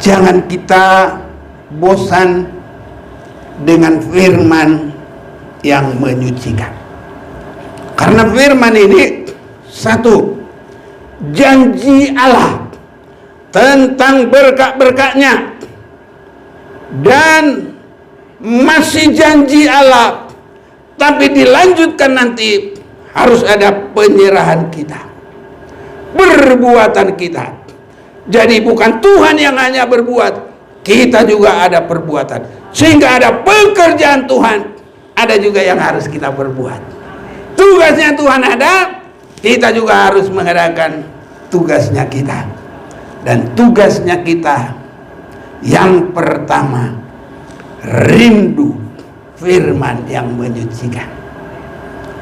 jangan kita bosan dengan firman yang menyucikan. Karena firman ini satu, janji Allah tentang berkat-berkatnya, dan masih janji Allah, tapi dilanjutkan nanti harus ada penyerahan kita, perbuatan kita. Jadi bukan Tuhan yang hanya berbuat, kita juga ada perbuatan, sehingga ada pekerjaan Tuhan, ada juga yang harus kita berbuat. Tugasnya Tuhan ada, kita juga harus mengadakan tugasnya kita. Dan tugasnya kita yang pertama, rindu firman yang menyucikan.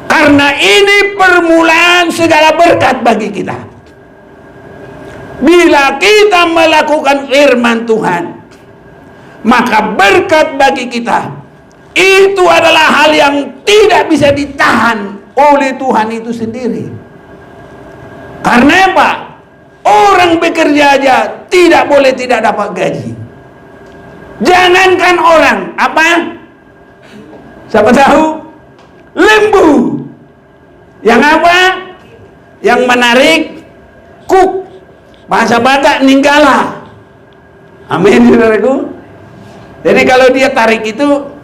Karena ini permulaan segala berkat bagi kita. Bila kita melakukan firman Tuhan, maka berkat bagi kita itu adalah hal yang tidak bisa ditahan oleh Tuhan itu sendiri. Karena apa? Orang bekerja aja tidak boleh tidak dapat gaji. Jangankan orang, apa? Siapa tahu? Lembu. Yang apa? Yang menarik kuk. Bahasa Batak ninggala. Amin, saudaraku. Jadi kalau dia tarik itu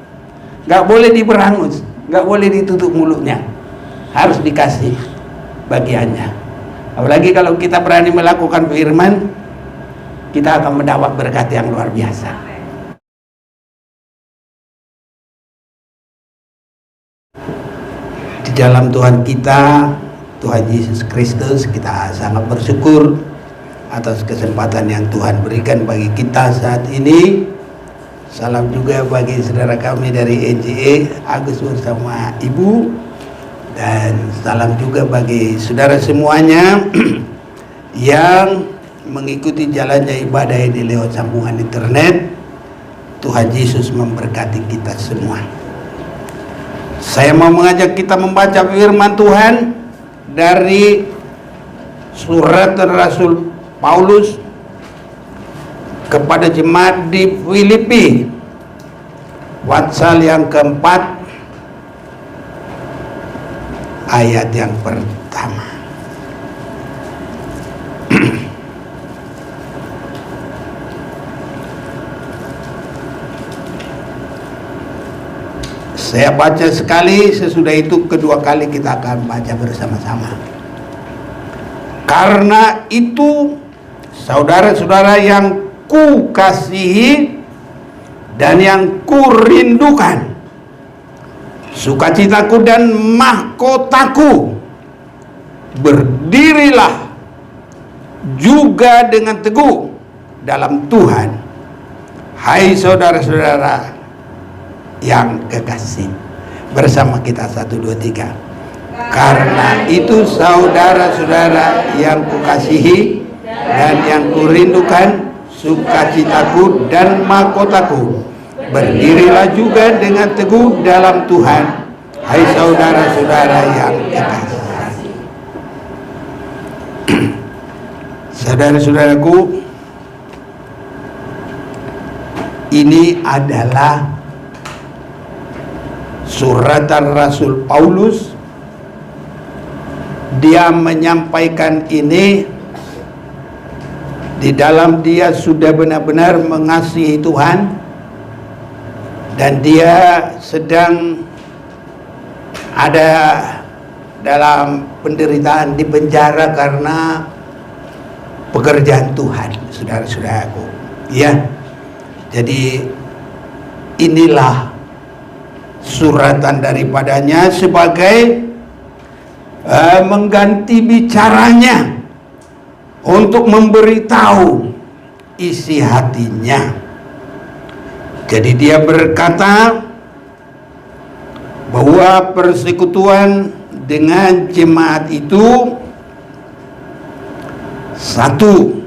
nggak boleh diberangus, nggak boleh ditutup mulutnya, harus dikasih bagiannya. Apalagi kalau kita berani melakukan firman, kita akan mendapat berkat yang luar biasa. Di dalam Tuhan kita, Tuhan Yesus Kristus, kita sangat bersyukur atas kesempatan yang Tuhan berikan bagi kita saat ini. Salam juga bagi saudara kami dari NJE, Agus bersama Ibu. Dan salam juga bagi saudara semuanya yang mengikuti jalannya ibadah ini lewat sambungan internet. Tuhan Yesus memberkati kita semua. Saya mau mengajak kita membaca firman Tuhan dari surat Rasul Paulus kepada jemaat di Filipi, pasal yang keempat, ayat yang pertama. Saya baca sekali, sesudah itu kedua kali kita akan baca bersama-sama. Karena itu, saudara-saudara yang ku kasihi dan yang ku rindukan, sukacitaku dan mahkotaku, berdirilah juga dengan teguh dalam Tuhan, hai saudara-saudara yang kekasih. Bersama kita 1, 2, 3. Karena itu saudara-saudara yang kukasihi dan yang kurindukan, sukacitaku dan mahkotaku, berdirilah juga dengan teguh dalam Tuhan, hai saudara-saudara yang kekasih. Saudara-saudaraku, ini adalah suratan Rasul Paulus. Dia menyampaikan ini di dalam dia sudah benar-benar mengasihi Tuhan, dan dia sedang ada dalam penderitaan di penjara karena pekerjaan Tuhan, saudara-saudaraku. Ya, jadi inilah suratan daripadanya sebagai mengganti bicaranya untuk memberitahu isi hatinya. Jadi dia berkata bahwa persekutuan dengan jemaat itu, satu,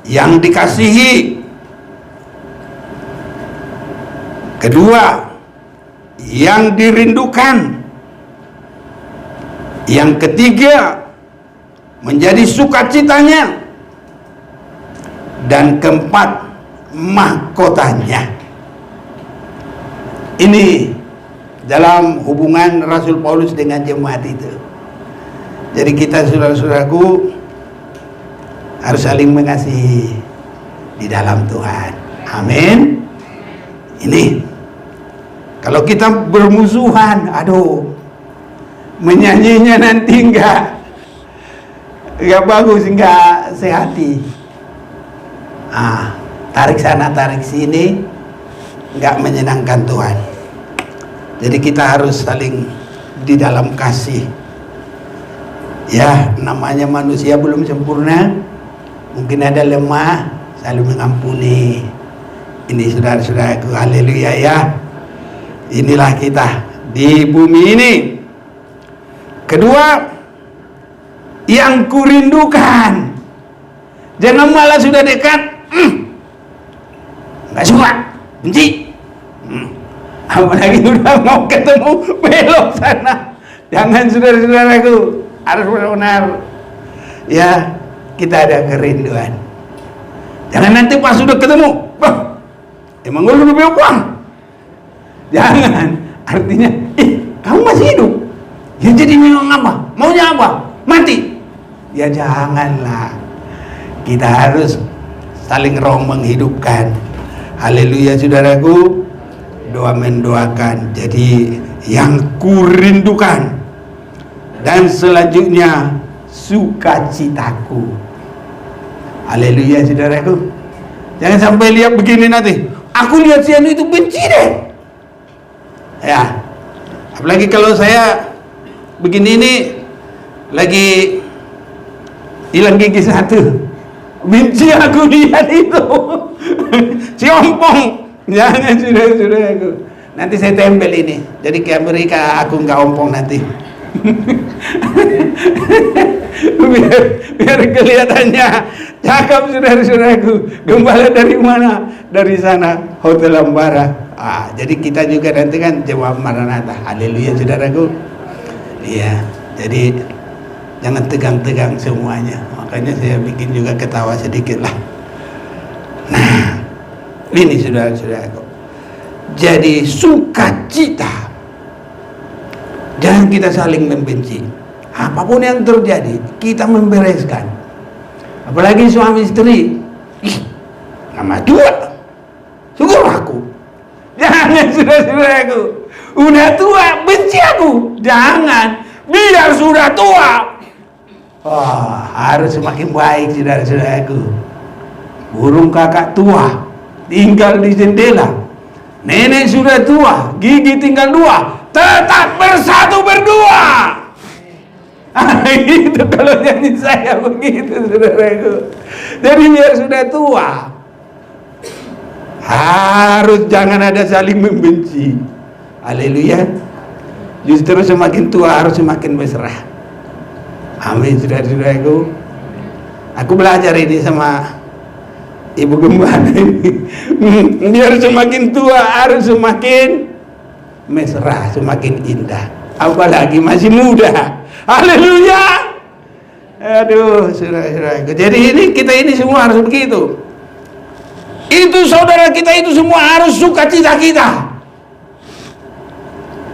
yang dikasihi, kedua, yang dirindukan, yang ketiga, menjadi sukacitanya, dan keempat, mahkotanya. Ini dalam hubungan Rasul Paulus dengan jemaat itu. Jadi kita saudara-saudaraku harus saling mengasihi di dalam Tuhan. Amin. Ini kalau kita bermusuhan, aduh, menyanyinya nanti enggak bagus, enggak sehati. Tarik sana tarik sini, enggak menyenangkan Tuhan. Jadi kita harus saling di dalam kasih. Ya, namanya manusia belum sempurna, mungkin ada lemah, saling mengampuni. Ini saudara-saudaraku, haleluya ya. Inilah kita di bumi ini. Kedua, yang kurindukan, jangan malah sudah dekat, nggak suka, benci. Apalagi udah mau ketemu, belok sana. Jangan saudara-saudaraku, harus benar-benar ya, kita ada kerinduan. Jangan nanti pas sudah ketemu, emang lu lebih uang. Jangan, artinya, kamu masih hidup. Ya jadi memang apa? Maunya apa? Mati. Ya janganlah. Kita harus saling menghidupkan. Haleluya saudaraku. Doa mendoakan. Jadi yang kurindukan. Dan selanjutnya sukacitaku. Haleluya saudaraku. Jangan sampai lihat begini nanti, aku lihat si anu itu benci deh. Ya, apalagi kalau saya begini ini lagi hilang gigi satu, benci aku lihat itu. Si ompong. Jangan sudah aku. Nanti saya tempel ini. Jadi ke Amerika aku nggak ompong nanti. biar kelihatannya cakep saudara-saudaraku. Gembala dari mana? Dari sana, Hotel Ambara. Jadi kita juga nanti kan jemaat Maranatha. Haleluya saudaraku. Iya, jadi jangan tegang-tegang semuanya. Makanya saya bikin juga ketawa sedikit lah. Nah, ini saudara-saudaraku. Jadi sukacita. Jangan kita saling membenci. Apapun yang terjadi, kita membereskan. Apalagi suami istri, nama tua, syukur aku. Jangan saudara-saudaraku, udah tua benci aku. Jangan, biar sudah tua. Harus semakin baik saudara-saudaraku. Burung kakak tua tinggal di jendela, nenek sudah tua, gigi tinggal 2, tetap bersatu berdua. Itu kalau nyanyi saya begitu saudaraku. Jadi biar sudah tua, harus jangan ada saling membenci. Haleluya. Justru semakin tua harus semakin mesra. Amin saudara-saudaraku. Aku belajar ini sama Ibu Gembala ini. Biar semakin tua harus semakin mesra, semakin indah. Apalagi masih muda. Haleluya. Aduh saudara-saudaraku. Jadi kita semua harus begitu. Itu saudara kita itu semua harus sukacita kita.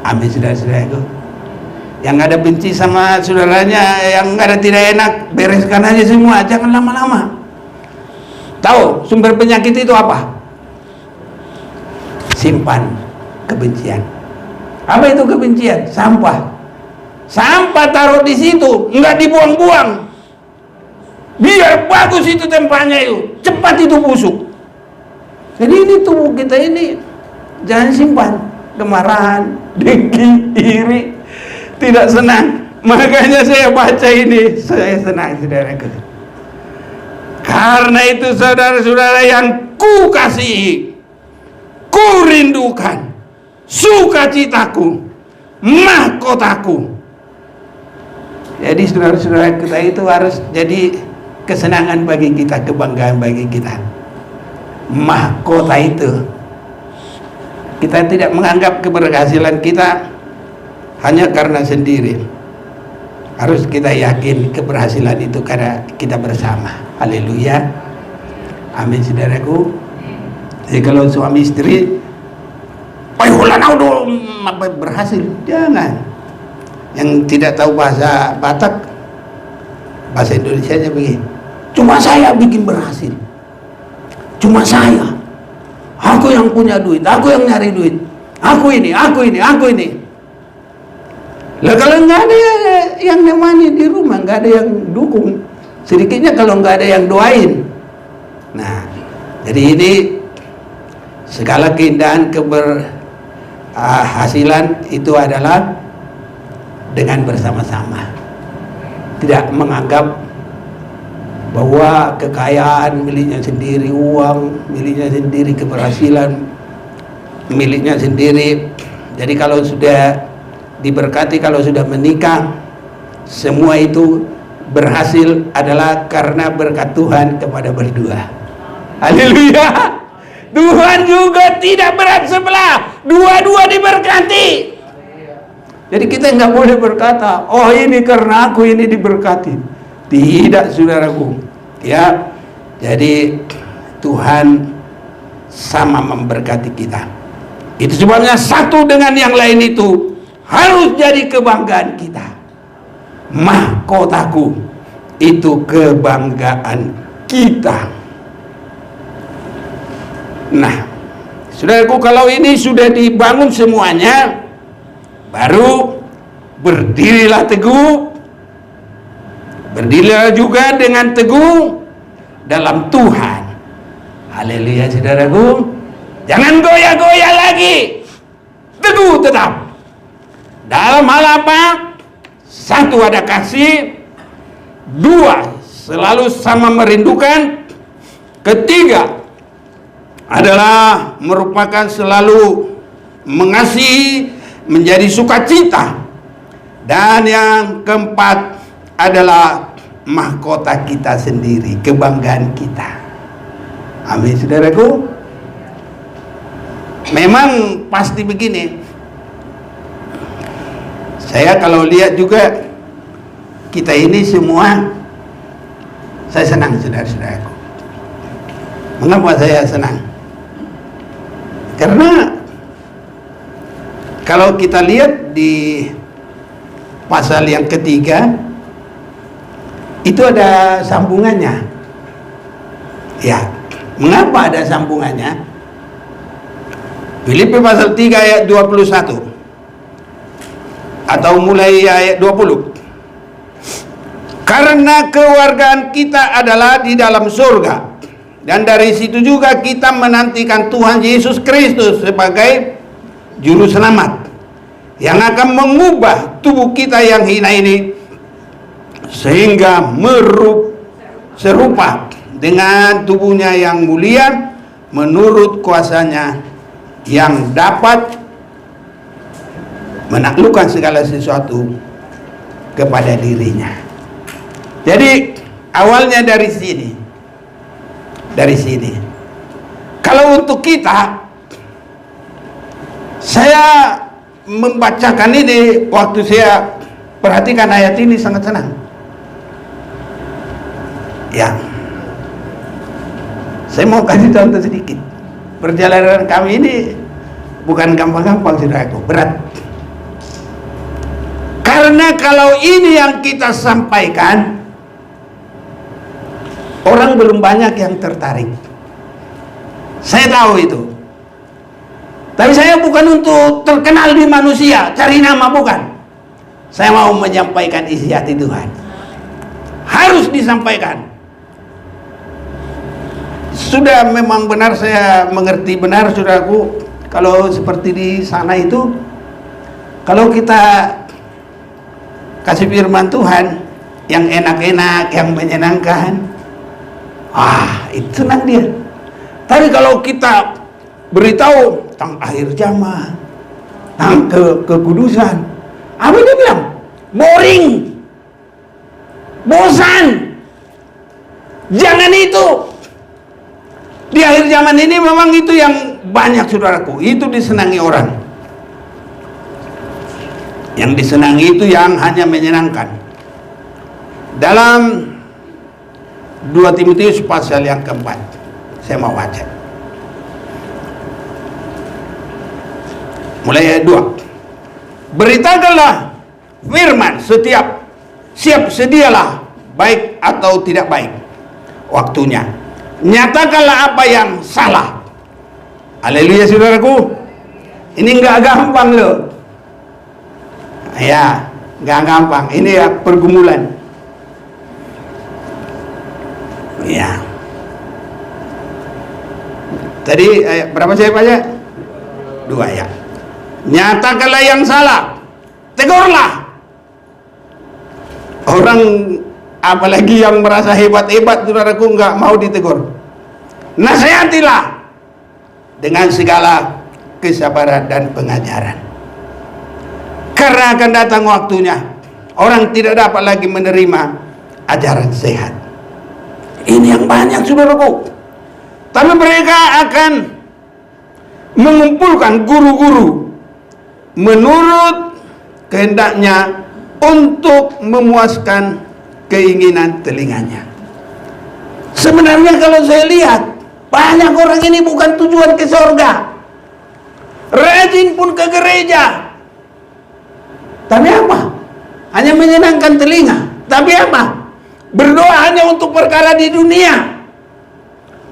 Amin saudara-saudaraku. Yang ada benci sama saudaranya, yang ada tidak enak, bereskan aja semua, jangan lama-lama. Tahu sumber penyakit itu apa? Simpan kebencian. Apa itu kebencian? Sampah. Sampah taruh di situ, enggak dibuang-buang. Biar bagus itu tempatnya itu, cepat itu busuk. Jadi ini tubuh kita ini jangan simpan kemarahan, dengki, iri, tidak senang. Makanya saya baca ini, saya senang saudaraku. Karena itu saudara-saudara yang ku kasihi, ku rindukan, sukacitaku, mahkotaku. Jadi saudara-saudara kita itu harus jadi kesenangan bagi kita, kebanggaan bagi kita. Mahkota itu, kita tidak menganggap keberhasilan kita hanya karena sendiri. Harus kita yakin keberhasilan itu karena kita bersama. Haleluya. Amin saudaraku. Jadi kalau suami istri, berhasil, jangan. Yang tidak tahu bahasa Batak, bahasa Indonesia nya begini, cuma saya bikin berhasil, cuma saya, aku yang punya duit, aku yang nyari duit, aku ini. Lah kalau nggak ada yang nemani di rumah, nggak ada yang dukung, sedikitnya kalau nggak ada yang doain. Nah, jadi ini segala keindahan keberhasilan itu adalah dengan bersama-sama, tidak menganggap bahwa kekayaan miliknya sendiri, uang miliknya sendiri, keberhasilan miliknya sendiri. Jadi kalau sudah diberkati, kalau sudah menikah, semua itu berhasil adalah karena berkat Tuhan kepada berdua. Haleluya. Tuhan juga tidak berat sebelah, dua-dua diberkati. Jadi kita nggak boleh berkata, oh ini karena aku ini diberkati. Tidak, saudaraku. Ya, jadi Tuhan sama memberkati kita. Itu sebabnya satu dengan yang lain itu harus jadi kebanggaan kita. Mahkotaku itu kebanggaan kita. Nah, saudaraku, kalau ini sudah dibangun semuanya, baru berdirilah teguh. Berdirilah juga dengan teguh dalam Tuhan. Haleluya, saudaraku. Jangan goyah-goyah lagi. Teguh tetap. Dalam hal apa? Satu, ada kasih. Dua, selalu sama merindukan. Ketiga, adalah merupakan selalu mengasihi, menjadi sukacita. Dan yang keempat adalah mahkota kita sendiri, kebanggaan kita. Amin, saudaraku. Memang pasti begini. Saya kalau lihat juga kita ini semua, saya senang, saudara-saudaraku. Mengapa saya senang? Karena kalau kita lihat di pasal yang ketiga, itu ada sambungannya. Ya, mengapa ada sambungannya? Filipi pasal 3 ayat 21 atau mulai ayat 20. Karena kewargaan kita adalah di dalam surga, dan dari situ juga kita menantikan Tuhan Yesus Kristus sebagai juru selamat, yang akan mengubah tubuh kita yang hina ini sehingga serupa dengan tubuhnya yang mulia, menurut kuasanya yang dapat menaklukkan segala sesuatu kepada dirinya. Jadi awalnya dari sini. Kalau untuk kita, saya membacakan ini, waktu saya perhatikan ayat ini sangat senang. Ya, saya mau kasih contoh sedikit. Perjalanan kami ini bukan gampang-gampang, saudaraku, berat. Karena kalau ini yang kita sampaikan, orang belum banyak yang tertarik. Saya tahu itu. Tapi saya bukan untuk terkenal di manusia, cari nama, bukan. Saya mau menyampaikan isi hati Tuhan. Harus disampaikan. Sudah memang benar, saya mengerti benar, saudaraku, kalau seperti di sana itu, kalau kita kasih firman Tuhan yang enak-enak, yang menyenangkan, itu senang dia. Tapi kalau kita beritahu tentang akhir zaman, tentang kekudusan, apa dia bilang? Boring, bosan. Jangan itu. Di akhir zaman ini memang itu yang banyak, saudaraku. Itu disenangi orang. Yang disenangi itu yang hanya menyenangkan. Dalam 2 Timotius pasal yang keempat, saya mau baca. Mulai ayat 2. Beritakanlah firman siap sedialah, baik atau tidak baik waktunya. Nyatakanlah apa yang salah. Haleluya saudaraku. Ini nggak gampang loh. Ya, nggak gampang. Ini ya pergumulan. Ya. Tadi berapa saya baca? 2 ya. Nyatakanlah yang salah, tegurlah. Orang apalagi yang merasa hebat-hebat, saudaraku, nggak mau ditegur. Nasihatilah dengan segala kesabaran dan pengajaran. Karena akan datang waktunya orang tidak dapat lagi menerima ajaran sehat. Ini yang banyak, saudaraku. Tapi mereka akan mengumpulkan guru-guru menurut kehendaknya untuk memuaskan keinginan telinganya. Sebenarnya kalau saya lihat, banyak orang ini bukan tujuan ke surga. Rajin pun ke gereja, tapi apa? Hanya menyenangkan telinga. Tapi apa? Berdoa hanya untuk perkara di dunia.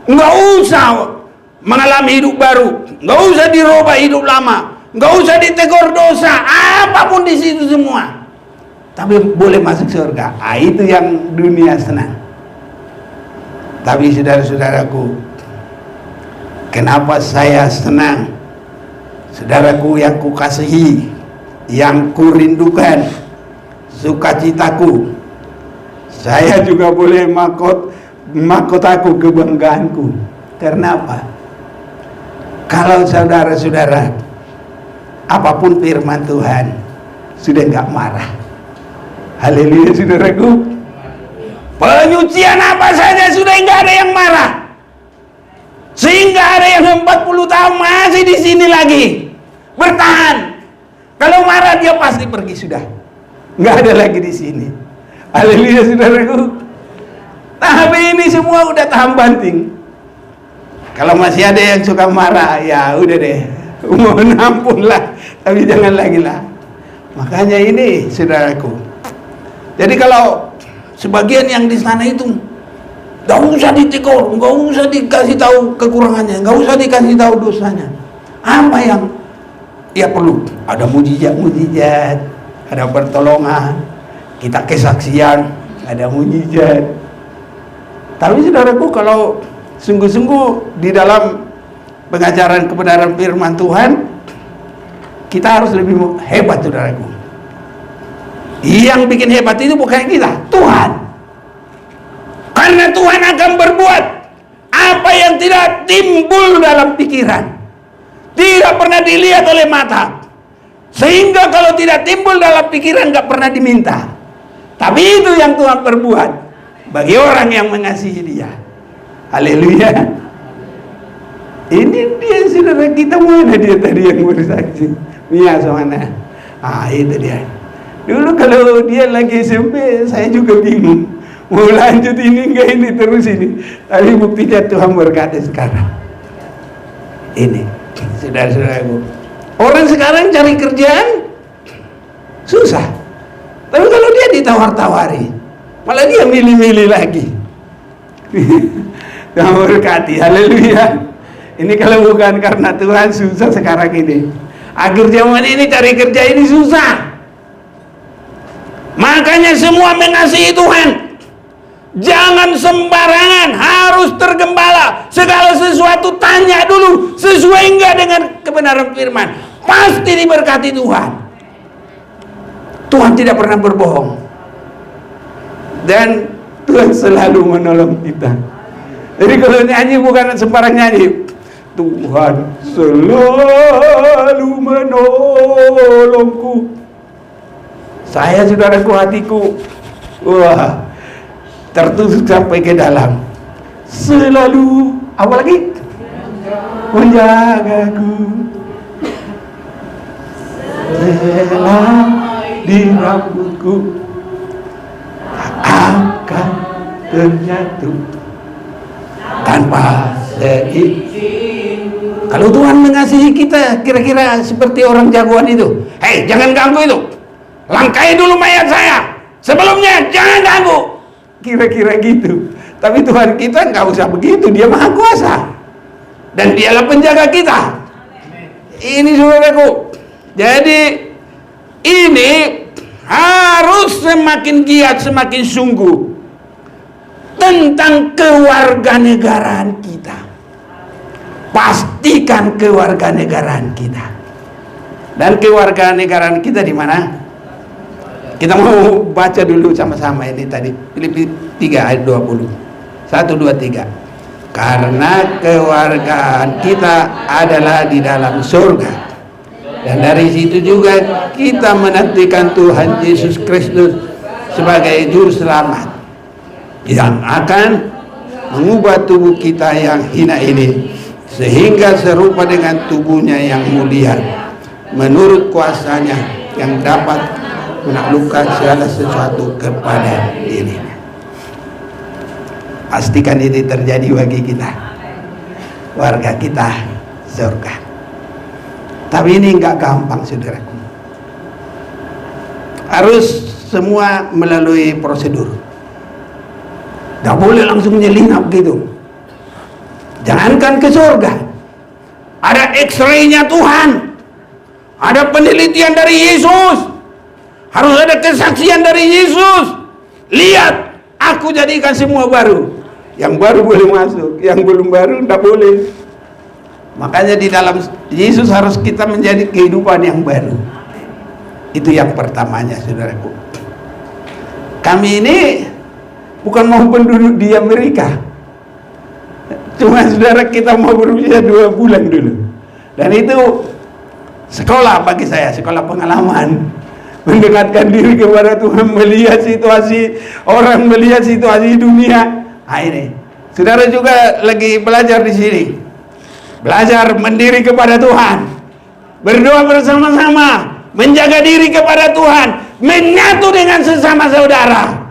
Nggak usah mengalami hidup baru, nggak usah dirubah hidup lama, nggak usah ditegur dosa, apapun di situ semua. Tapi boleh masuk surga. Itu yang dunia senang. Tapi saudara-saudaraku, kenapa saya senang? Saudaraku yang kukasihi, yang kurindukan, sukacitaku, saya juga boleh mahkotaku, kebanggaanku. Karena apa? Kalau saudara-saudara, apapun firman Tuhan, sudah nggak marah. Haleluya saudaraku. Penyucian apa saja sudah nggak ada yang marah. Sehingga ada yang 40 tahun masih di sini lagi bertahan. Kalau marah dia pasti pergi sudah. Nggak ada lagi di sini. Haleluya saudaraku. Tapi ini semua udah tahan banting. Kalau masih ada yang suka marah, ya udah deh, mohon ampun lah, tapi jangan lagi lah. Makanya ini saudaraku. Jadi kalau sebagian yang di sana itu nggak usah ditegur, nggak usah dikasih tahu kekurangannya, nggak usah dikasih tahu dosanya. Apa yang ya perlu? Ada mujizat, ada pertolongan, kita kesaksian, ada mujizat. Tapi saudaraku, kalau sungguh-sungguh di dalam pengajaran kebenaran firman Tuhan, kita harus lebih hebat, saudaraku. Yang bikin hebat itu bukan kita, Tuhan. Karena Tuhan akan berbuat apa yang tidak timbul dalam pikiran, tidak pernah dilihat oleh mata, sehingga kalau tidak timbul dalam pikiran gak pernah diminta. Tapi itu yang Tuhan perbuat bagi orang yang mengasihi Dia. Haleluya. Ini dia saudara kita, mana dia tadi yang bersaksi? Mia mana? Itu dia. Dulu kalau dia lagi SMP, saya juga bingung mau lanjut ini enggak, ini terus ini. Tapi buktinya Tuhan berkati sekarang. Ini saudara-saudaraku, orang sekarang cari kerjaan susah. Tapi kalau dia ditawar-tawari, malah dia milih-milih lagi. Tuhan berkati, haleluya. Ini kalau bukan karena Tuhan, susah sekarang ini. Akhir zaman ini cari kerja ini susah. Makanya semua mengasihi Tuhan, jangan sembarangan, harus tergembala. Segala sesuatu tanya dulu, sesuai enggak dengan kebenaran firman. Pasti diberkati Tuhan. Tuhan tidak pernah berbohong. Dan Tuhan selalu menolong kita. Jadi kalau nyanyi bukan sembarang nyanyi. Tuhan selalu menolongku. Saya, saudaraku, hatiku, wah, tertusuk sampai ke dalam. Selalu, apa lagi? Menjagaku. Selai di rambutku akan terjatuh tanpa seizin Kalau Tuhan mengasihi kita kira-kira seperti orang jagoan itu, hei jangan ganggu itu, langkai dulu mayat saya, sebelumnya jangan ganggu, kira-kira gitu. Tapi Tuhan kita nggak usah begitu, Dia Maha Kuasa dan Dialah penjaga kita. Ini saudaraku, jadi ini harus semakin giat, semakin sungguh tentang kewarganegaraan kita. Pastikan kewarganegaraan kita. Dan kewarganegaraan kita di mana? Kita mau baca dulu sama-sama ini tadi, Filipi 3 ayat 20. 1, 2, 3. Karena kewargaan kita adalah di dalam surga. Dan dari situ juga kita menantikan Tuhan Yesus Kristus sebagai juru selamat yang akan mengubah tubuh kita yang hina ini sehingga serupa dengan tubuhnya yang mulia menurut kuasanya yang dapat menaklukkan segala sesuatu kepada dirinya. Pastikan ini terjadi bagi kita, warga kita surga. Tapi ini enggak gampang saudaraku, harus semua melalui prosedur. Gak boleh langsung nyelinap gitu. Jangankan ke surga, ada X-ray-nya Tuhan, ada penelitian dari Yesus, harus ada kesaksian dari Yesus. Lihat, aku jadikan semua baru. Yang baru boleh masuk, yang belum baru tidak boleh. Makanya di dalam Yesus harus kita menjadi kehidupan yang baru. Itu yang pertamanya saudaraku. Kami ini bukan mau penduduk di Amerika, cuma saudara kita mau berusia 2 bulan dulu. Dan itu sekolah bagi saya, sekolah pengalaman, mendekatkan diri kepada Tuhan, melihat situasi orang, melihat situasi dunia. Nah ini, saudara juga lagi belajar di sini, belajar mendiri kepada Tuhan, berdoa bersama-sama, menjaga diri kepada Tuhan, menyatu dengan sesama saudara.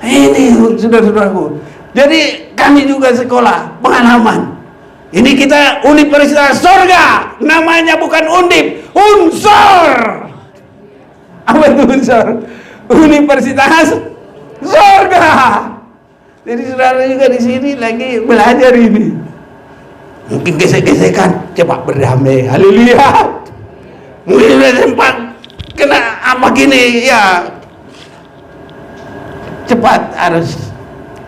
Ini saudara-saudaraku. Jadi kami juga sekolah pengalaman. Ini kita Universitas Surga, namanya bukan Undip, Unsur. Apa itu Unsur? Universitas Surga. Jadi saudara juga di sini lagi belajar ini. Mungkin gesek-gesekan, cepat berdamai. Haleluya. Mungkin sudah sempat kena apa gini ya, cepat harus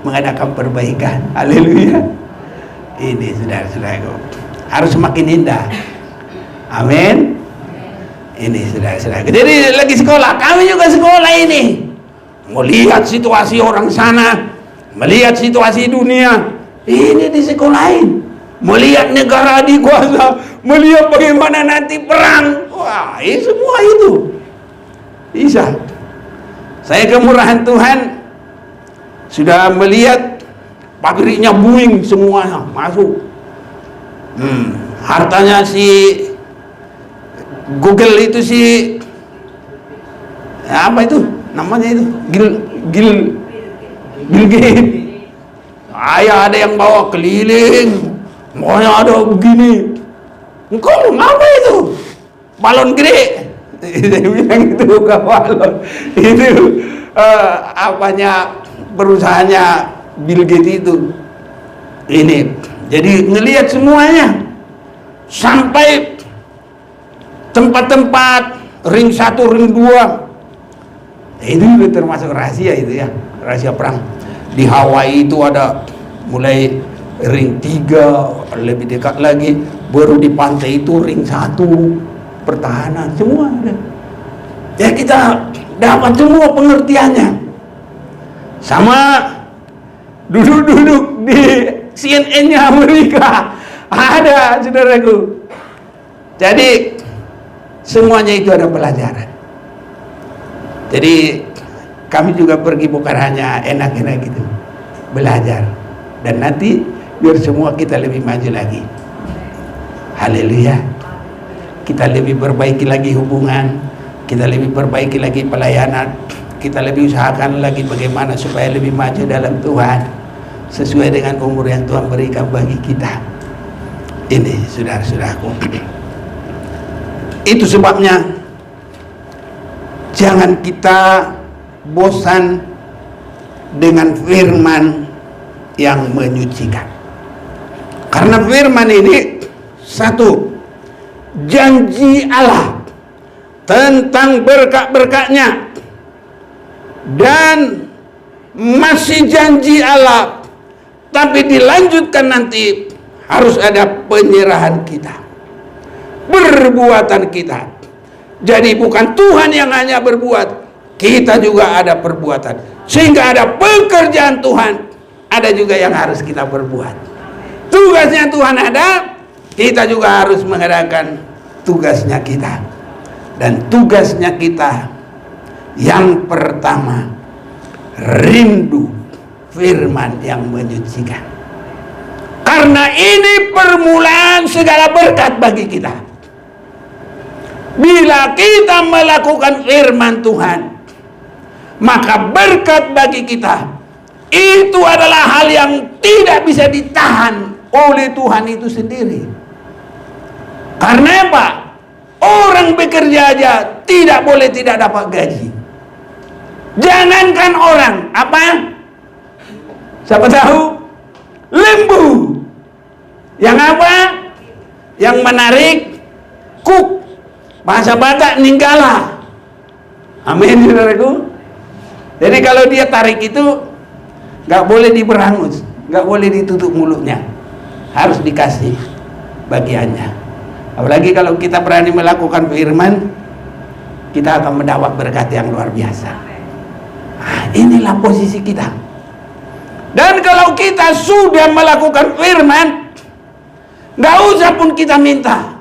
mengadakan perbaikan. Haleluya. Ini saudara-saudaraku harus semakin indah. Amin. Ini saudara-saudaraku. Jadi lagi sekolah, kami juga sekolah ini, melihat situasi orang sana, melihat situasi dunia. Ini disekolahin, melihat negara dikuasa, melihat bagaimana nanti perang. Wah, ini semua itu bisa. Saya kemurahan Tuhan sudah melihat pabriknya Boeing semuanya masuk. Hartanya si Google itu si apa itu namanya itu Bill Gates. Ada yang bawa keliling, maunya ada begini. Engkau apa itu? Balon gede. Saya bilang itu bukan balon, itu apanya perusahaannya Bill Gates itu. Ini jadi ngelihat semuanya sampai tempat-tempat ring 1, ring 2. Itu juga termasuk rahasia itu ya, rahasia perang. Di Hawaii itu ada mulai ring 3, lebih dekat lagi, baru di pantai itu ring 1 pertahanan, semua ada. Ya kita dapat semua pengertiannya. Sama duduk-duduk di CNN-nya Amerika ada, saudaraku. Jadi semuanya itu ada pelajaran. Jadi kami juga pergi bukan hanya enak-enak gitu, belajar. Dan nanti biar semua kita lebih maju lagi. Haleluya. Kita lebih perbaiki lagi hubungan, kita lebih perbaiki lagi pelayanan, kita lebih usahakan lagi bagaimana supaya lebih maju dalam Tuhan sesuai dengan umur yang Tuhan berikan bagi kita. Ini saudara-saudaraku, itu sebabnya jangan kita bosan dengan firman yang menyucikan. Karena firman ini satu, janji Allah tentang berkat-berkatnya, dan masih janji Allah, tapi dilanjutkan nanti harus ada penyerahan kita, perbuatan kita. Jadi bukan Tuhan yang hanya berbuat, kita juga ada perbuatan. Sehingga ada pekerjaan Tuhan, ada juga yang harus kita perbuat. Tugasnya Tuhan ada, kita juga harus mengadakan tugasnya kita. Dan tugasnya kita yang pertama, rindu firman yang menyucikan. Karena ini permulaan segala berkat bagi kita. Bila kita melakukan firman Tuhan, maka berkat bagi kita itu adalah hal yang tidak bisa ditahan oleh Tuhan itu sendiri. Karena apa? Orang bekerja aja tidak boleh tidak dapat gaji. Jangankan orang, apa? Siapa tahu? Lembu. Yang apa? Yang menarik kuk. Bahasa Batak ninggala. Amin, saudaraku. Jadi kalau dia tarik itu nggak boleh diberangus, nggak boleh ditutup mulutnya, harus dikasih bagiannya. Apalagi kalau kita berani melakukan firman, kita akan mendapat berkat yang luar biasa. Nah, inilah posisi kita. Dan kalau kita sudah melakukan firman, nggak usah pun kita minta,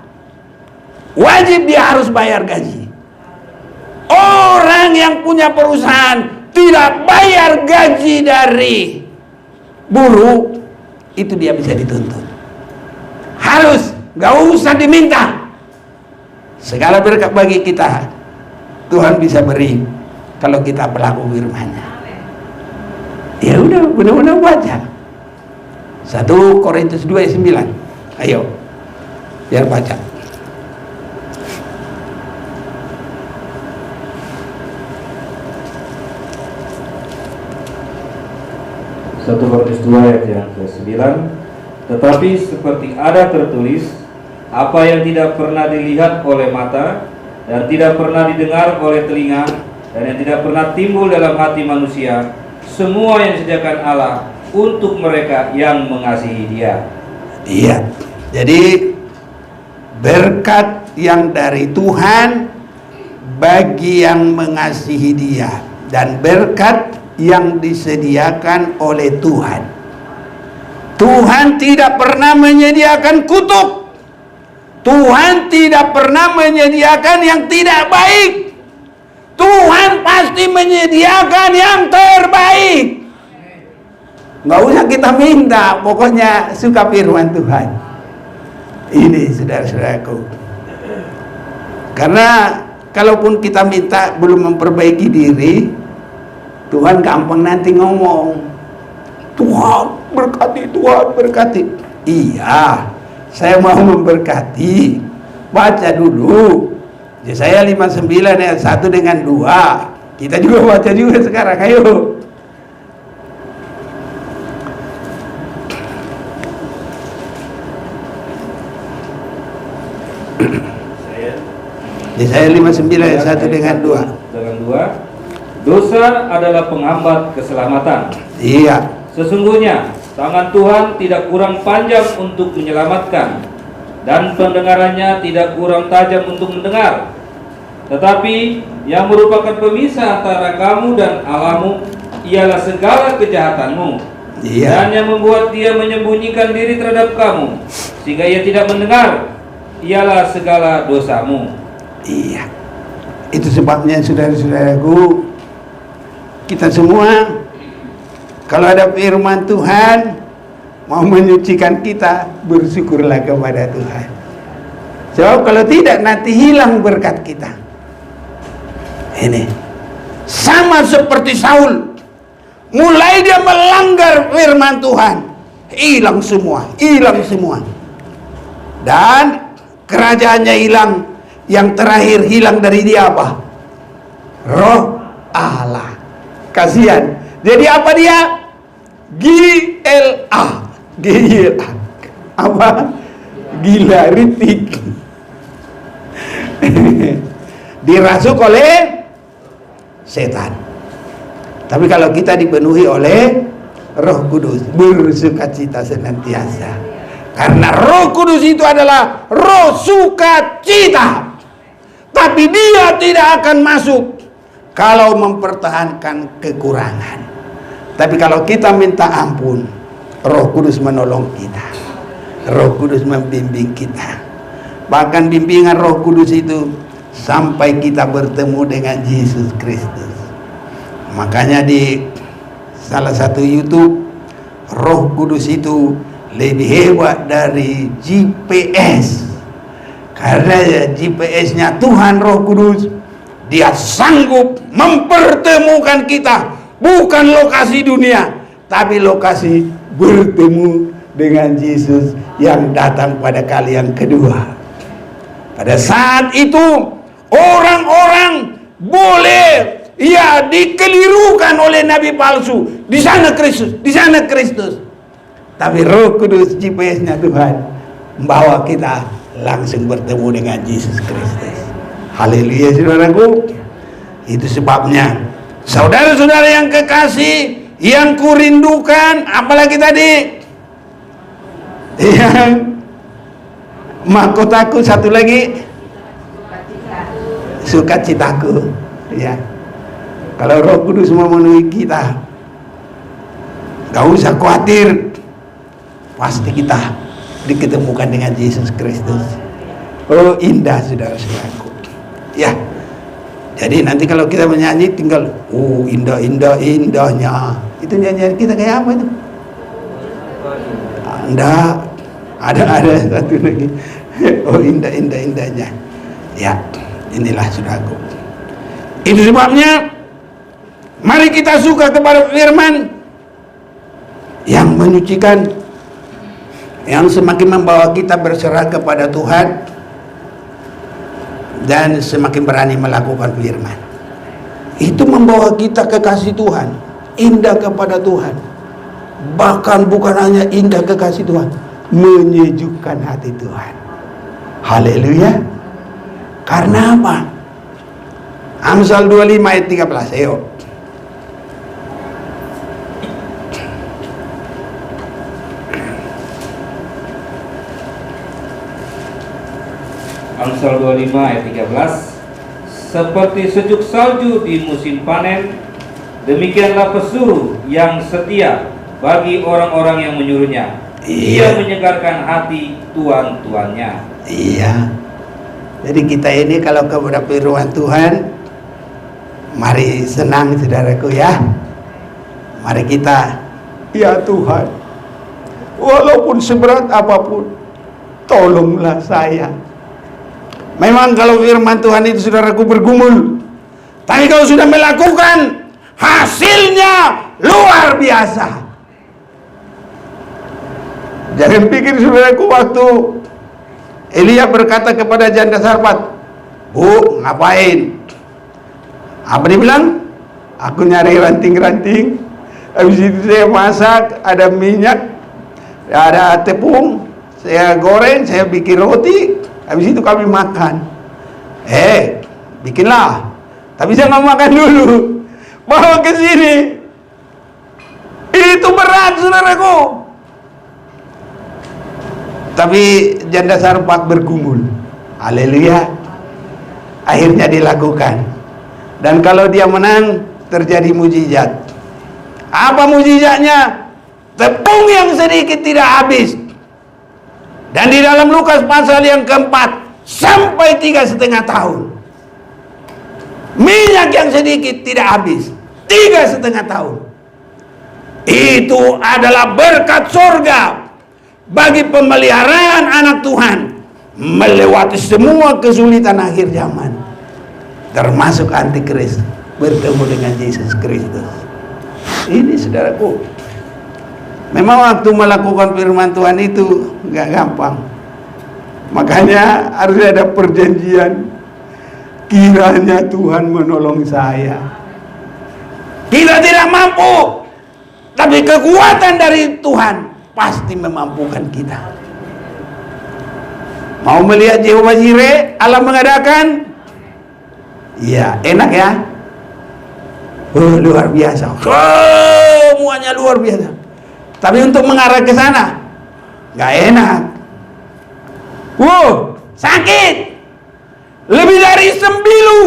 wajib dia harus bayar gaji. Orang yang punya perusahaan tidak bayar gaji dari buruh, itu dia bisa dituntut. Harus, nggak usah diminta. Segala berkat bagi kita Tuhan bisa beri kalau kita pelaku firman-Nya. Ya udah, benar-benar baca 1 Korintus 2 ayat 9. Ayo, biar baca. 1 Korintus 2 ayat yang ke-9. Tetapi seperti ada tertulis, apa yang tidak pernah dilihat oleh mata, dan tidak pernah didengar oleh telinga, dan yang tidak pernah timbul dalam hati manusia, semua yang disediakan Allah untuk mereka yang mengasihi Dia. Iya, jadi berkat yang dari Tuhan bagi yang mengasihi Dia, dan berkat yang disediakan oleh Tuhan. Tuhan tidak pernah menyediakan kutuk. Tuhan tidak pernah menyediakan yang tidak baik. Tuhan pasti menyediakan yang terbaik. Nggak usah kita minta, pokoknya suka firman Tuhan. Ini saudara-saudaraku. Karena kalaupun kita minta belum memperbaiki diri, Tuhan gampang nanti ngomong, Tuhan berkati, Tuhan berkati. Iya, saya mau memberkati. Baca dulu. Yesaya 59 ayat 1 dengan 2. Kita juga baca juga sekarang, ayo. Yesaya 59 ayat 1 dengan 2. Dengan 2. Dosa adalah penghambat keselamatan. Iya. Sesungguhnya tangan Tuhan tidak kurang panjang untuk menyelamatkan, dan pendengarannya tidak kurang tajam untuk mendengar. Tetapi yang merupakan pemisah antara kamu dan Allahmu ialah segala kejahatanmu. Iya. Dan yang membuat dia menyembunyikan diri terhadap kamu sehingga ia tidak mendengar ialah segala dosamu. Iya. Itu sebabnya saudara-saudaraku, kita semua kalau ada firman Tuhan mau menyucikan kita, bersyukurlah kepada Tuhan. Sebab kalau tidak nanti hilang berkat kita. Ini sama seperti Saul, mulai dia melanggar firman Tuhan, hilang semua, hilang semua. Dan kerajaannya hilang. Yang terakhir hilang dari dia apa? Roh Allah. Kasihan. Jadi apa dia? GLA. GLA. Apa? Gila, ritik. Dirasuk oleh setan. Tapi kalau kita dipenuhi oleh Roh Kudus, bersukacita senantiasa. Karena Roh Kudus itu adalah roh sukacita. Tapi dia tidak akan masuk kalau mempertahankan kekurangan. Tapi kalau kita minta ampun, Roh Kudus menolong kita. Roh Kudus membimbing kita. Bahkan bimbingan Roh Kudus itu sampai kita bertemu dengan Yesus Kristus. Makanya di salah satu YouTube, Roh Kudus itu lebih hebat dari GPS. Karena GPS-nya Tuhan Roh Kudus, dia sanggup mempertemukan kita. Bukan lokasi dunia, tapi lokasi bertemu dengan Yesus yang datang pada kali yang kedua. Pada saat itu orang-orang boleh dikelirukan oleh nabi palsu. Di sana Kristus, di sana Kristus. Tapi Roh Kudus, GPS-nya Tuhan, membawa kita langsung bertemu dengan Yesus Kristus. Haleluya, saudaraku. Itu sebabnya, saudara-saudara yang kekasih, yang kurindukan, apalagi tadi, yang mahkotaku, satu lagi, sukacitaku. Ya, kalau Roh Kudus memenuhi kita, gak usah khawatir, pasti kita diketemukan dengan Yesus Kristus. Oh, indah saudara-saudaraku. Ya, jadi nanti kalau kita menyanyi tinggal, oh indah, indah, indahnya. Itu nyanyian kita kayak apa itu? Enggak, ada satu lagi. Oh indah, indah, indahnya. Ya, inilah saudaraku. Itu sebabnya mari kita suka kepada firman yang menyucikan, yang semakin membawa kita berserah kepada Tuhan dan semakin berani melakukan firman. Itu membawa kita kekasih Tuhan, indah kepada Tuhan. Bahkan bukan hanya indah kekasih Tuhan, menyejukkan hati Tuhan. Haleluya. Karena apa? Amsal 25 ayat 13. Ayo. Amsal 25 ayat 13. Seperti sejuk salju di musim panen, demikianlah pesuruh yang setia bagi orang-orang yang menyuruhnya. Ia menyegarkan hati tuan-tuannya. Iya. Jadi kita ini kalau kepada firman Tuhan, mari senang saudaraku ya. Mari kita, ya Tuhan, walaupun seberat apapun, tolonglah saya. Memang kalau firman Tuhan itu saudaraku bergumul, tapi kalau sudah melakukan, hasilnya luar biasa. Jangan pikir saudaraku waktu Elia berkata kepada janda Sarfat, Bu, ngapain? Apa dia bilang? Aku nyari ranting-ranting. Habis itu saya masak, ada minyak, ada tepung, saya goreng, saya bikin roti. Habis itu kami makan. Bikinlah. Tapi saya nggak makan dulu. Bawa ke sini. Itu berat, saudaraku. Tapi janda Sarfat bergumul. Haleluya. Akhirnya dilakukan. Dan kalau dia menang, terjadi mujizat. Apa mujizatnya? Tepung yang sedikit tidak habis. Dan di dalam Lukas pasal yang keempat, sampai 3,5 tahun. Minyak yang sedikit tidak habis. 3,5 tahun. Itu adalah berkat surga bagi pemeliharaan anak Tuhan melewati semua kesulitan akhir zaman, termasuk antikris bertemu dengan Yesus Kristus. Ini saudaraku, memang waktu melakukan firman Tuhan itu gak gampang. Makanya harus ada perjanjian. Kiranya Tuhan menolong saya. Kita tidak mampu, tapi kekuatan dari Tuhan pasti memampukan kita. Mau melihat Jehovah Jireh, Allah mengadakan? Iya, enak ya. Luar biasa. Semuanya luar biasa. Tapi untuk mengarah ke sana, nggak enak. Sakit. Lebih dari sembilu.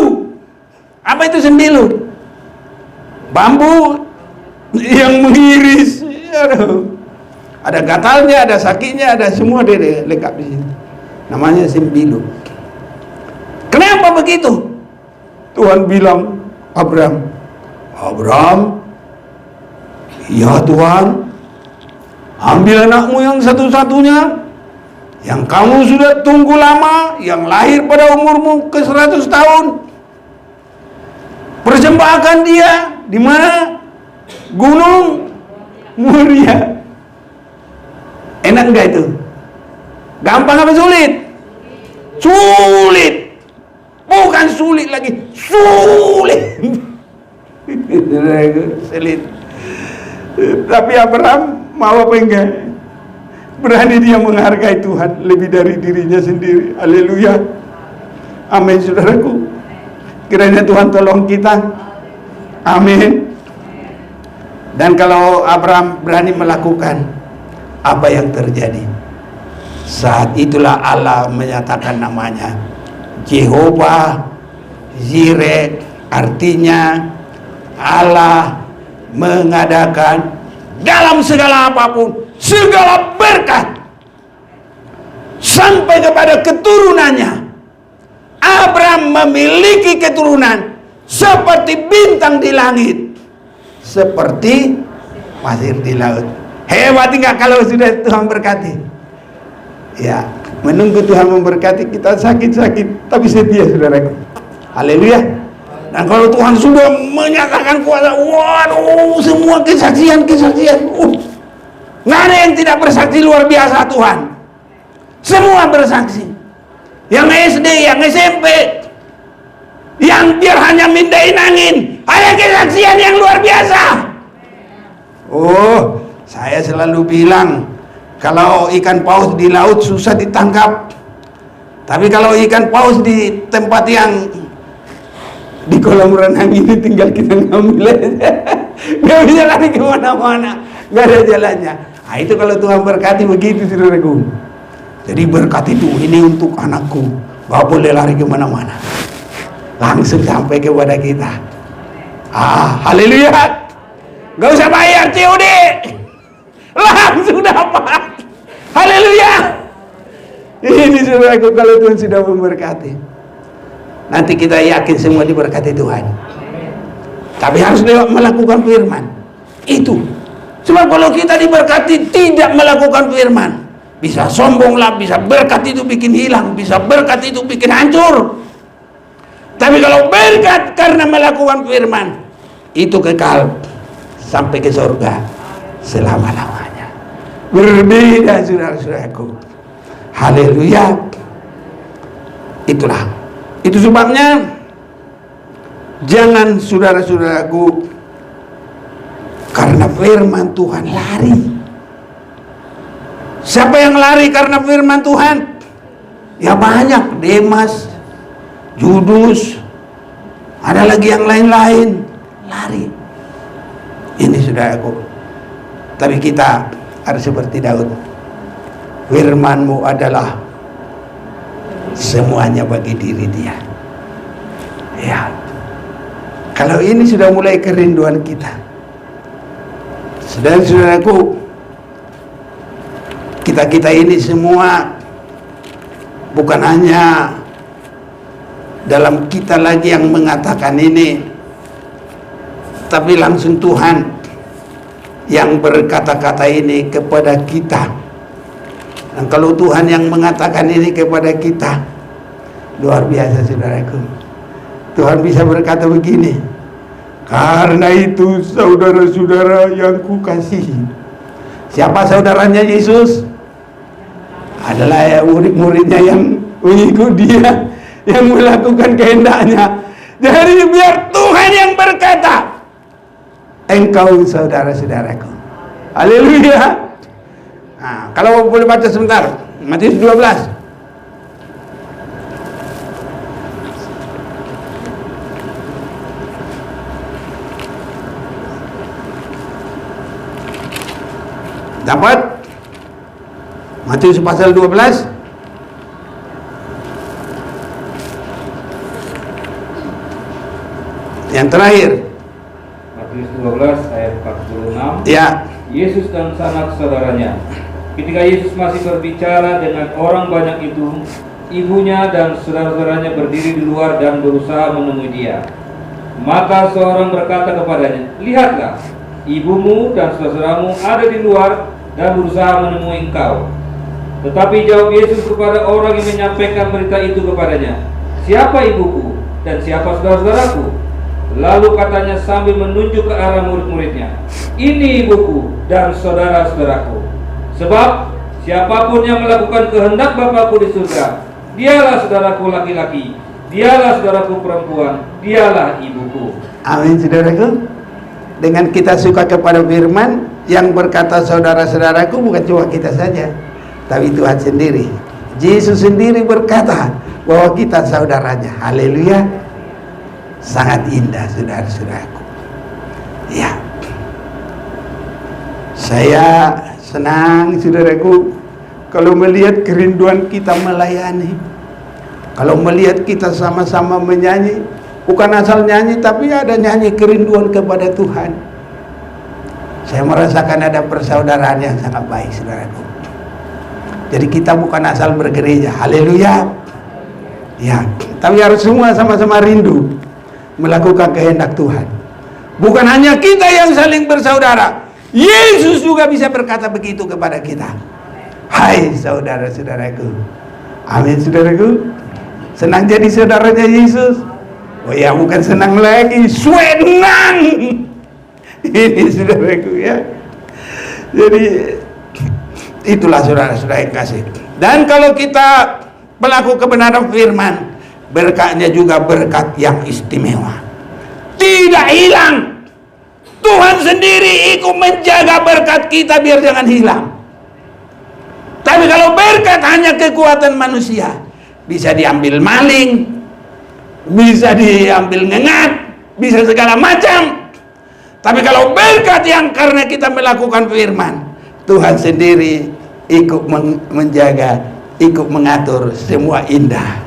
Apa itu sembilu? Bambu yang mengiris. Aduh. Ada gatalnya, ada sakitnya, ada semua dia lengkap di sini. Namanya sembilu. Kenapa begitu? Tuhan bilang, Abraham, ya Tuhan, ambil anakmu yang satu-satunya, yang kamu sudah tunggu lama, yang lahir pada umurmu ke 100 tahun. Persembahkan dia di mana? Gunung Moria. Enak enggak itu? Gampang apa sulit? Sulit. Bukan sulit lagi, sulit. Sulit. Tapi Abraham mau apa enggak? Berani dia menghargai Tuhan lebih dari dirinya sendiri. Haleluya. Amin, saudaraku. Kiranya Tuhan tolong kita. Amin. Dan kalau Abraham berani melakukan, apa yang terjadi? Saat itulah Allah menyatakan namanya Jehovah Jireh, artinya Allah mengadakan dalam segala apapun segala berkat sampai kepada keturunannya. Abraham memiliki keturunan seperti bintang di langit, seperti pasir di laut. Hebat enggak kalau sudah Tuhan berkati? Ya, menunggu Tuhan memberkati kita sakit-sakit tapi setia, saudaraku. Haleluya. Dan kalau Tuhan sudah menyatakan kuasa, waduh, semua kesaksian. Nggak ada yang tidak bersaksi luar biasa Tuhan. Semua bersaksi. Yang SD, yang SMP, yang biar hanya mindahin angin, ada kesaksian yang luar biasa. Saya selalu bilang, kalau ikan paus di laut susah ditangkap, tapi kalau ikan paus di tempat yang di kolam renang ini tinggal kita ngambil aja. Gak bisa lari kemana-mana, gak ada jalannya. Nah itu kalau Tuhan berkati begitu, saudaraku. Jadi berkat itu ini untuk anakku, gak boleh lari kemana-mana, langsung sampai kepada kita. Haleluya. Gak usah bayar COD, langsung dapat. Haleluya. Ini saudaraku, kalau Tuhan sudah memberkati, nanti kita yakin semua diberkati Tuhan. Tapi harus melakukan firman itu. Sebab kalau kita diberkati tidak melakukan firman, bisa sombonglah, bisa berkat itu bikin hilang, bisa berkat itu bikin hancur. Tapi kalau berkat karena melakukan firman, itu kekal sampai ke surga selama-lamanya. Berbeda, saudara-saudaraku. Haleluya. Itulah. Itu sebabnya jangan, saudara-saudaraku, karena firman Tuhan lari. Siapa yang lari karena firman Tuhan? Ya banyak, Demas, Judas, ada lagi yang lain-lain lari. Ini saudaraku. Tapi kita harus seperti Daud. Firman-Mu adalah semuanya bagi diri dia. Ya. Kalau ini sudah mulai kerinduan kita, saudara-saudaraku, kita ini semua bukan hanya dalam kita lagi yang mengatakan ini, tapi langsung Tuhan yang berkata-kata ini kepada kita. Dan kalau Tuhan yang mengatakan ini kepada kita, luar biasa, saudaraku. Tuhan bisa berkata begini, karena itu saudara-saudara yang kukasihi. Siapa saudaranya Yesus? adalah ya murid-muridnya yang mengikut dia, yang melakukan kehendaknya. Jadi biar Tuhan yang berkata, engkau saudara-saudaraku. Haleluya. Nah, kalau boleh baca sebentar, Matius 12. Dapat? Matius pasal 12. Yang terakhir. Matius 12 ayat 46. Ya. Yesus dan sanak saudaranya. Ketika Yesus masih berbicara dengan orang banyak itu, ibunya dan saudara-saudaranya berdiri di luar dan berusaha menemui dia. Maka seorang berkata kepadanya, lihatlah, ibumu dan saudara-saudaramu ada di luar dan berusaha menemui engkau. Tetapi jawab Yesus kepada orang yang menyampaikan berita itu kepadanya, siapa ibuku dan siapa saudara-saudaraku? Lalu katanya sambil menunjuk ke arah murid-muridnya, ini ibuku dan saudara-saudaraku. Sebab siapapun yang melakukan kehendak Bapakku di surga, dialah saudaraku laki-laki, dialah saudaraku perempuan, dialah ibuku. Amin, saudaraku. Dengan kita suka kepada firman yang berkata saudara-saudaraku, bukan cuma kita saja, tapi Tuhan sendiri. Yesus sendiri berkata bahwa kita saudaranya. Haleluya. Sangat indah, saudara-saudaraku. Ya, saya senang, saudaraku, kalau melihat kerinduan kita melayani, kalau melihat kita sama-sama menyanyi, bukan asal nyanyi, tapi ada nyanyi kerinduan kepada Tuhan. Saya merasakan ada persaudaraan yang sangat baik, saudaraku. Jadi kita bukan asal bergereja, haleluya. Ya, tapi harus semua sama-sama rindu melakukan kehendak Tuhan. Bukan hanya kita yang saling bersaudara, Yesus juga bisa berkata begitu kepada kita. Hai saudara-saudaraku. Amin, saudaraku. Senang jadi saudaranya Yesus? Oh ya, bukan senang lagi, senang. Ini saudaraku ya. Jadi itulah saudara-saudara yang kasih. Dan kalau kita pelaku kebenaran firman, berkatnya juga berkat yang istimewa, tidak hilang. Tuhan sendiri ikut menjaga berkat kita biar jangan hilang. Tapi kalau berkat hanya kekuatan manusia, bisa diambil maling, bisa diambil ngengat, bisa segala macam. Tapi kalau berkat yang karena kita melakukan firman, Tuhan sendiri ikut menjaga, ikut mengatur, semua indah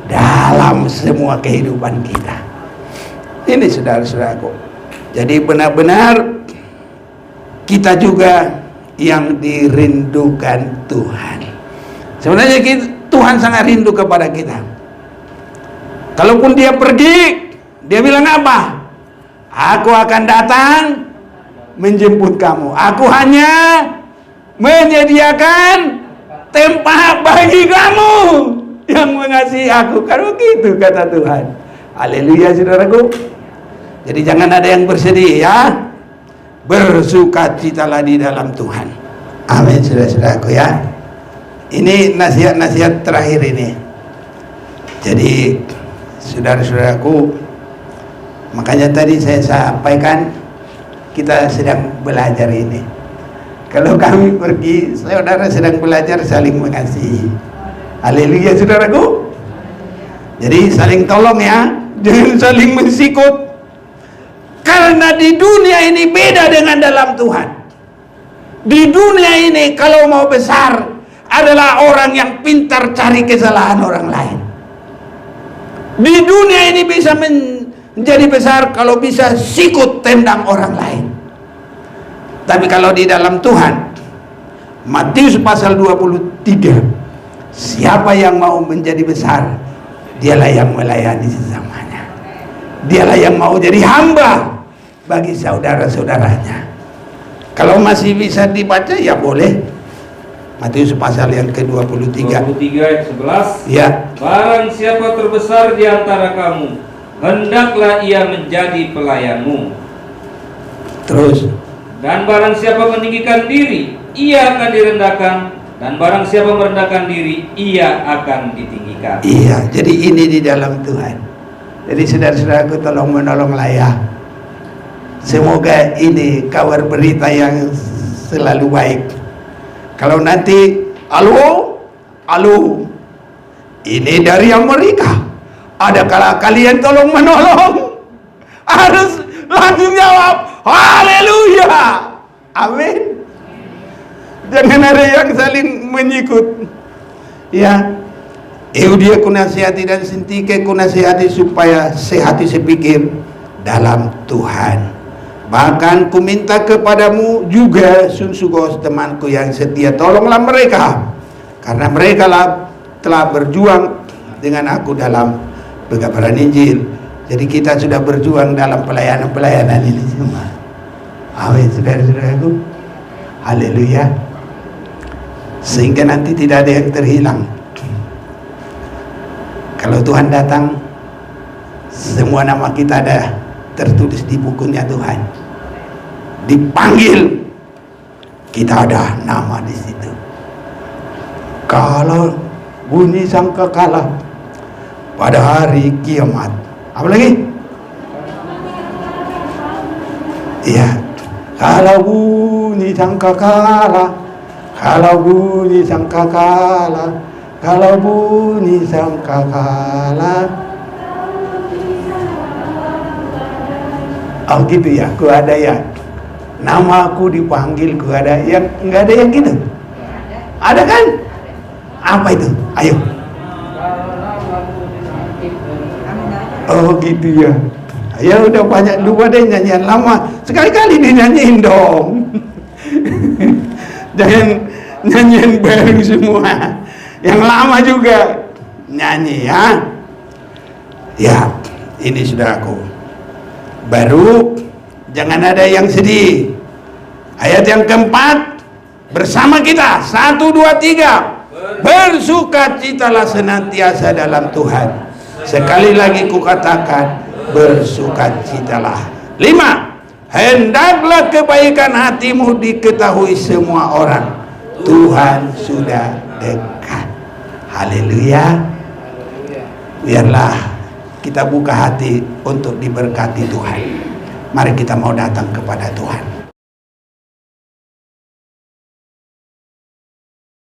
dalam semua kehidupan kita. Ini saudara-saudaraku. Jadi benar-benar kita juga yang dirindukan Tuhan. Sebenarnya Tuhan sangat rindu kepada kita. Kalaupun dia pergi, dia bilang apa? Aku akan datang menjemput kamu. Aku hanya menyediakan tempat bagi kamu yang mengasihi aku. Kan begitu kata Tuhan. Haleluya, saudaraku. Jadi jangan ada yang bersedih ya. Bersukacitalah di dalam Tuhan. Amin, saudara-saudaraku ya. Ini nasihat-nasihat terakhir ini. Jadi saudara-saudaraku, makanya tadi saya sampaikan kita sedang belajar ini. Kalau kami pergi, saudara sedang belajar saling mengasihi. Haleluya, saudaraku. Jadi saling tolong ya, jangan saling mensikut. Karena di dunia ini beda dengan dalam Tuhan. Di dunia ini kalau mau besar adalah orang yang pintar cari kesalahan orang lain. Di dunia ini bisa menjadi besar kalau bisa sikut tendang orang lain. Tapi kalau di dalam Tuhan, Matius pasal 23, siapa yang mau menjadi besar, dialah yang melayani sesamanya. Dialah yang mau jadi hamba bagi saudara-saudaranya. Kalau masih bisa dibaca ya boleh. Matius pasal yang ke-23 ayat 11. Ya. Barang siapa terbesar di antara kamu, hendaklah ia menjadi pelayanmu. Terus. Dan barang siapa meninggikan diri, ia akan direndahkan. Dan barang siapa merendahkan diri, ia akan ditinggikan. Iya, jadi ini di dalam Tuhan. Jadi saudara-saudaraku, tolong menolonglah ya. Semoga ini kabar berita yang selalu baik. Kalau nanti halo, ini dari Amerika, adakah kalian tolong menolong? Harus langsung jawab, haleluya, amin. Jangan ada yang saling menyikut. Ya, Eudia kunasihati dan Sintike kunasihati supaya sehati sepikir dalam Tuhan. Bahkan ku minta kepadamu juga Sunsugos temanku yang setia, tolonglah mereka, karena mereka telah berjuang dengan aku dalam pengabaran Injil. Jadi kita sudah berjuang dalam pelayanan ini semua. Amin, saudara-saudaraku. Haleluya. Sehingga nanti tidak ada yang terhilang. Kalau Tuhan datang, semua nama kita ada tertulis di bukunya Tuhan. Dipanggil, kita ada nama di situ. Kalau bunyi sangkakala pada hari kiamat, apa lagi? Iya, kalau bunyi sangkakala, kalau bunyi sangkakala, kalau bunyi sangkakala. Oh gitu ya, ku ada ya. Nama aku dipanggil, ku ada yang enggak ada yang gitu. Ada kan? Apa itu? Ayo. Oh gitu ya. Ya udah banyak lupa deh nyanyian lama. Sekali-kali dinyanyiin dong. Jangan nyanyian baru semua. Yang lama juga nyanyi ya. Ya, ini sudah aku. Baru jangan ada yang sedih. Ayat yang keempat, bersama kita 1, 2, 3. Bersukacitalah senantiasa dalam Tuhan. Sekali lagi kukatakan, bersukacitalah. 5. Hendaklah kebaikan hatimu diketahui semua orang. Tuhan sudah dekat. Haleluya. Biarlah kita buka hati untuk diberkati Tuhan. Mari kita mau datang kepada Tuhan.